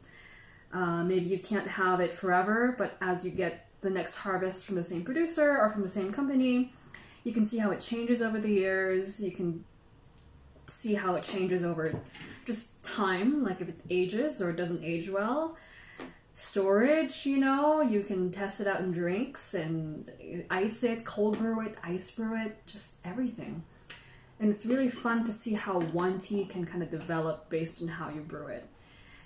Speaker 1: Maybe you can't have it forever, but as you get the next harvest from the same producer or from the same company, you can see how it changes over the years. You can see how it changes over just time, like if it ages or it doesn't age well. Storage, you can test it out in drinks and ice it, cold brew it, ice brew it, just everything. And it's really fun to see how one tea can kind of develop based on how you brew it.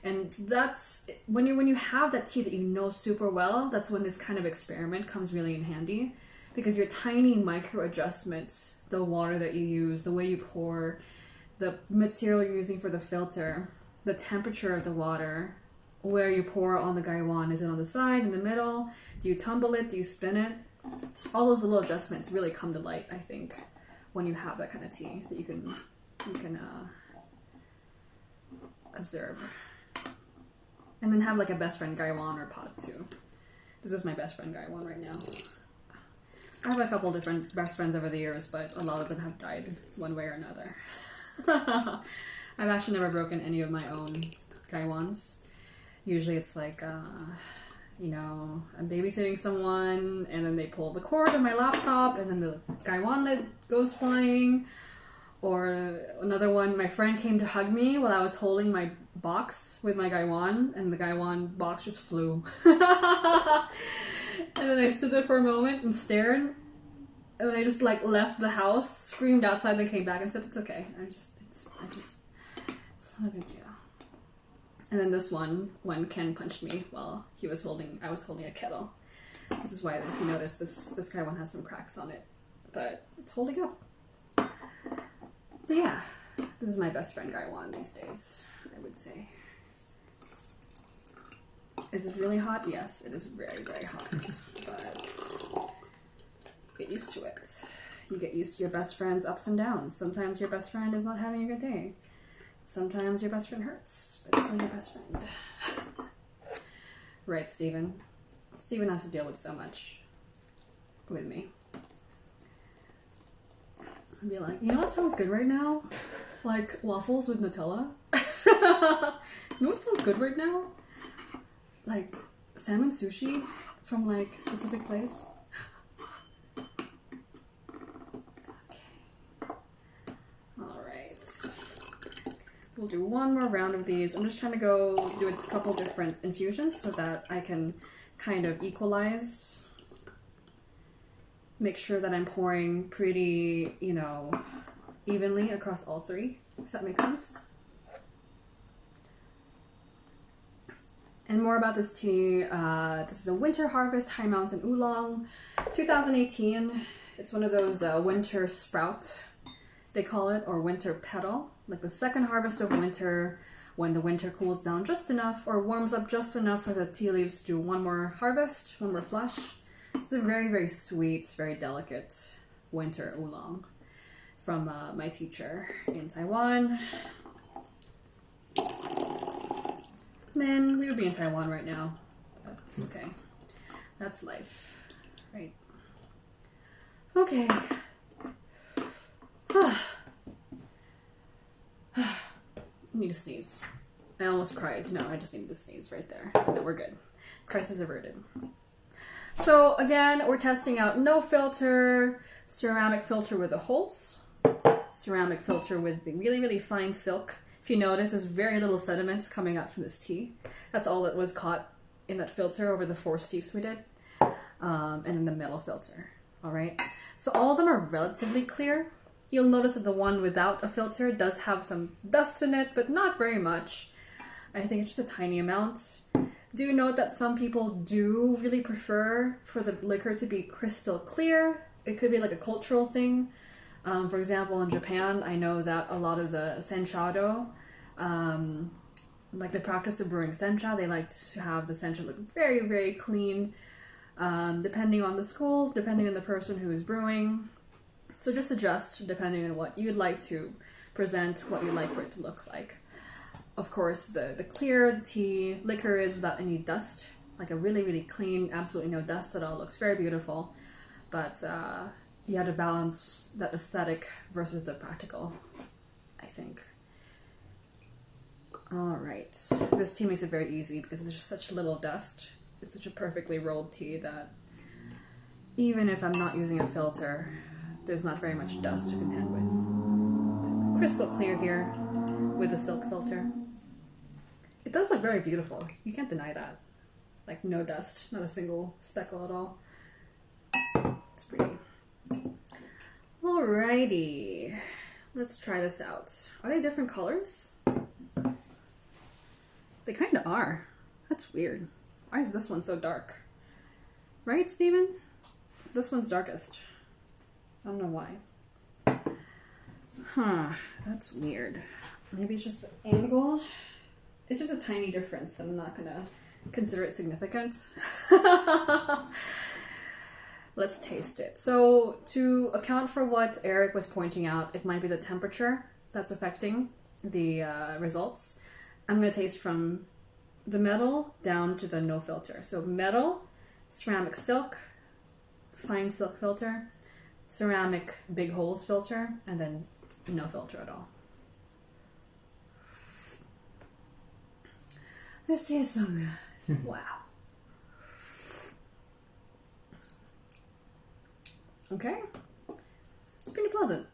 Speaker 1: And that's when you have that tea that you know super well, that's when this kind of experiment comes really in handy, because your tiny micro adjustments, the water that you use, the way you pour, the material you're using for the filter, the temperature of the water, where you pour on the gaiwan. Is it on the side, in the middle? Do you tumble it? Do you spin it? All those little adjustments really come to light, I think, when you have that kind of tea that you can observe. And then have like a best friend gaiwan or pot too. This is my best friend gaiwan right now. I have a couple different best friends over the years, but a lot of them have died one way or another. I've actually never broken any of my own gaiwans. Usually it's like, I'm babysitting someone and then they pull the cord on my laptop and then the gaiwan lid goes flying. Or another one, my friend came to hug me while I was holding my box with my gaiwan and the gaiwan box just flew. And then I stood there for a moment and stared. And then I just like left the house, screamed outside, then came back and said, it's okay. It's not a big deal. And then this one, when Ken punched me while I was holding a kettle. This is why, if you notice, this guy one has some cracks on it, but it's holding up. But yeah, this is my best friend gaiwan these days, I would say. Is this really hot? Yes, it is very, very hot, but get used to it. You get used to your best friend's ups and downs. Sometimes your best friend is not having a good day. Sometimes your best friend hurts, but it's still your best friend. Right, Steven? Steven has to deal with so much with me. I'd be like, you know what sounds good right now? Like waffles with Nutella. You know what sounds good right now? Like salmon sushi from like a specific place. Okay. Alright. We'll do one more round of these. I'm just trying to go do a couple different infusions so that I can kind of equalize. Make sure that I'm pouring pretty, you know, evenly across all three, if that makes sense. And more about this tea. This is a Winter Harvest High Mountain Oolong, 2018. It's one of those winter sprout, they call it, or winter petal. Like the second harvest of winter, when the winter cools down just enough or warms up just enough for the tea leaves to do one more harvest, one more flush. It's a very, very sweet, very delicate winter oolong from my teacher in Taiwan. Man, we would be in Taiwan right now, but it's okay. That's life, right? Okay. I need to sneeze. I almost cried. No, I just needed to sneeze right there. No, we're good. Crisis averted. So again, we're testing out no filter, ceramic filter with the holes, ceramic filter with the really, really fine silk. If you notice, there's very little sediments coming out from this tea. That's all that was caught in that filter over the 4 steeps we did. And then the metal filter. All right. So all of them are relatively clear. You'll notice that the one without a filter does have some dust in it, but not very much. I think it's just a tiny amount. Do note that some people do really prefer for the liquor to be crystal clear. It could be like a cultural thing. For example, in Japan, I know that a lot of the sencha-do, like the practice of brewing sencha, they like to have the sencha look very, very clean, depending on the school, depending on the person who is brewing. So just adjust depending on what you'd like to present, what you'd like for it to look like. Of course, the clear the tea liquor is without any dust, like a really, really clean, absolutely no dust at all. Looks very beautiful, but you have to balance that aesthetic versus the practical, I think. All right, this tea makes it very easy because there's just such little dust. It's such a perfectly rolled tea that even if I'm not using a filter, there's not very much dust to contend with. It's crystal clear here with the silk filter. It does look very beautiful. You can't deny that. Like no dust, not a single speckle at all. It's pretty. Alrighty, let's try this out. Are they different colors? They kind of are. That's weird. Why is this one so dark? Right, Steven? This one's darkest. I don't know why. Huh, that's weird. Maybe it's just the angle. It's just a tiny difference. I'm not gonna consider it significant. Let's taste it. So to account for what Eric was pointing out, it might be the temperature that's affecting the results. I'm gonna taste from the metal down to the no filter. So metal, ceramic silk, fine silk filter, ceramic big holes filter, and then no filter at all. This tastes so good. Wow. Okay. It's pretty pleasant.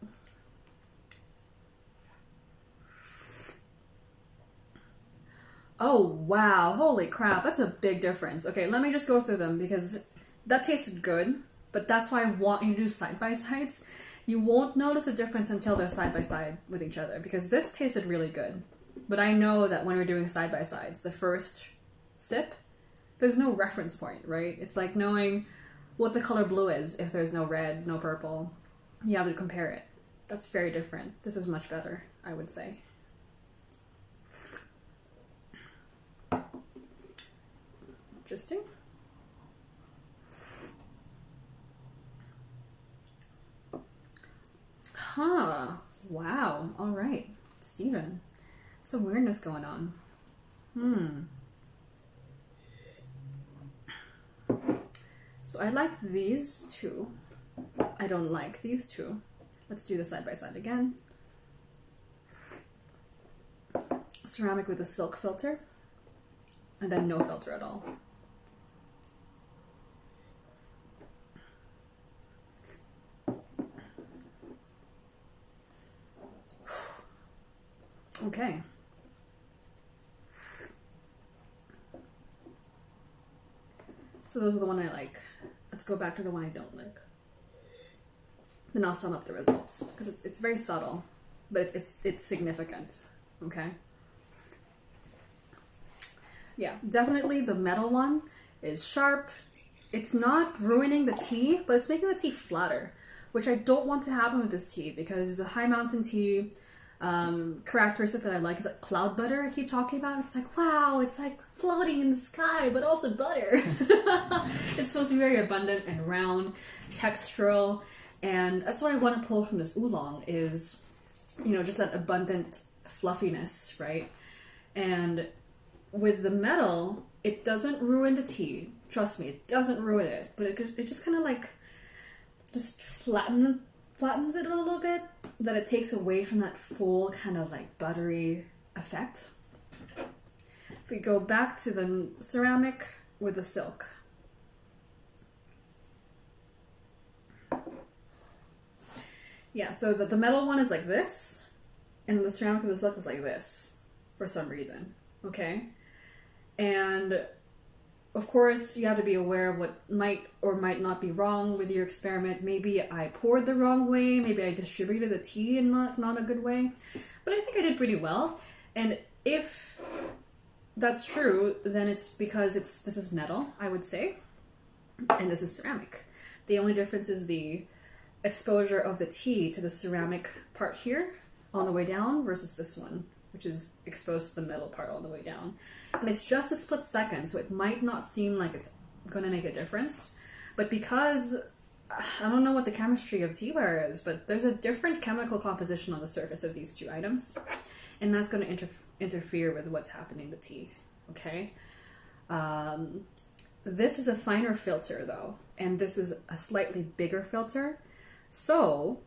Speaker 1: Oh, wow. Holy crap. That's a big difference. Okay, let me just go through them because that tasted good, but that's why I want you to do side-by-sides. You won't notice a difference until they're side-by-side with each other because this tasted really good. But I know that when we're doing side-by-sides, the first sip, there's no reference point, right? It's like knowing what the color blue is if there's no red, no purple. You have to compare it. That's very different. This is much better, I would say. Interesting. Huh. Wow. All right. Steven. Some weirdness going on. So I like these two. I don't like these two. Let's do the side by side again. Ceramic with a silk filter, and then no filter at all. Okay. So those are the one I like. Let's go back to the one I don't like. Then I'll sum up the results because it's very subtle, but it's significant. Okay. Yeah, definitely the metal one is sharp. It's not ruining the tea, but it's making the tea flatter, which I don't want to happen with this tea because the High Mountain tea characteristic that I like is like cloud butter. I keep talking about. It's like, wow, it's like floating in the sky, but also butter. It's supposed to be very abundant and round, textural, and that's what I want to pull from this oolong is, you know, just that abundant fluffiness, right? And with the metal, it doesn't ruin the tea. Trust me, it doesn't ruin it, but it just kind of like just flattens it a little bit, that it takes away from that full kind of like buttery effect. If we go back to the ceramic with the silk. Yeah, so the metal one is like this, and the ceramic with the silk is like this, for some reason, okay? And of course, you have to be aware of what might or might not be wrong with your experiment. Maybe I poured the wrong way, maybe I distributed the tea in not a good way, but I think I did pretty well. And if that's true, then it's because this is metal, I would say, and this is ceramic. The only difference is the exposure of the tea to the ceramic part here on the way down versus this one, which is exposed to the metal part all the way down. And it's just a split second, so it might not seem like it's going to make a difference. But because, I don't know what the chemistry of teaware is, but there's a different chemical composition on the surface of these two items. And that's going to interfere with what's happening in the tea, okay? This is a finer filter, though, and this is a slightly bigger filter. So,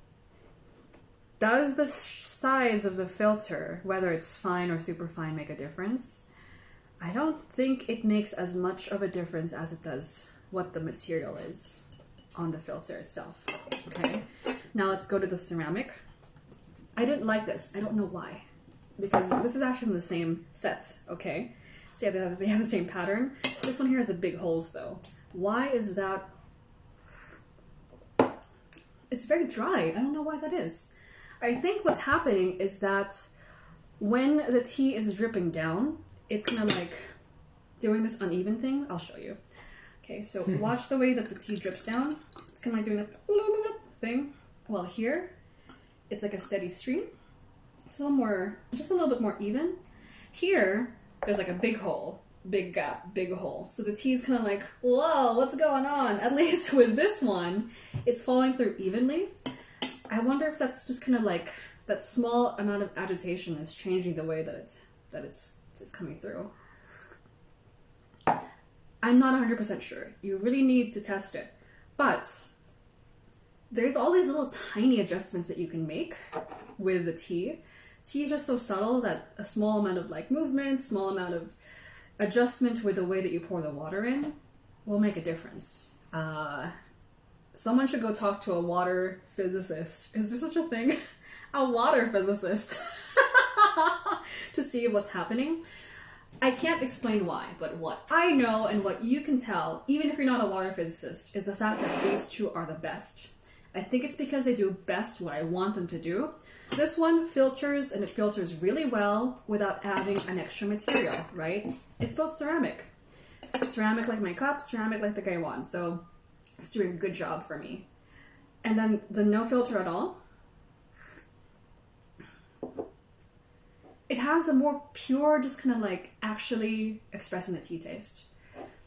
Speaker 1: does the size of the filter, whether it's fine or super fine, make a difference? I don't think it makes as much of a difference as it does what the material is on the filter itself, okay? Now let's go to the ceramic. I didn't like this. I don't know why. Because this is actually from the same set, okay? See how they have the same pattern? This one here has a big holes, though. Why is that? It's very dry. I don't know why that is. I think what's happening is that when the tea is dripping down, it's kind of like doing this uneven thing. I'll show you. Okay, so watch the way that the tea drips down. It's kind of like doing that thing. Well, here, it's like a steady stream. It's a little more, just a little bit more even. Here, there's like a big hole, big gap, big hole. So the tea is kind of like, whoa, what's going on? At least with this one, it's falling through evenly. I wonder if that's just kind of like that small amount of agitation is changing the way that it's coming through. I'm not 100% sure. You really need to test it. But there's all these little tiny adjustments that you can make with the tea. Tea is just so subtle that a small amount of like movement, small amount of adjustment with the way that you pour the water in will make a difference. Someone should go talk to a water physicist. Is there such a thing? A water physicist. To see what's happening. I can't explain why, but what I know and what you can tell, even if you're not a water physicist, is the fact that these two are the best. I think it's because they do best what I want them to do. This one filters, and it filters really well without adding an extra material, right? It's both ceramic. Ceramic like my cup, ceramic like the Gaiwan. So it's doing a good job for me. And then the no filter at all. It has a more pure, just kind of like actually expressing the tea taste.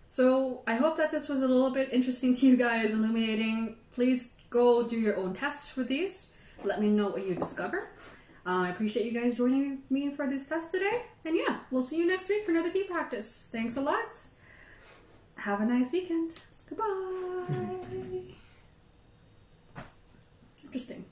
Speaker 1: So I hope that this was a little bit interesting to you guys, illuminating. Please go do your own tests with these. Let me know what you discover. I appreciate you guys joining me for this test today. And yeah, we'll see you next week for another tea practice. Thanks a lot. Have a nice weekend. Goodbye. It's interesting.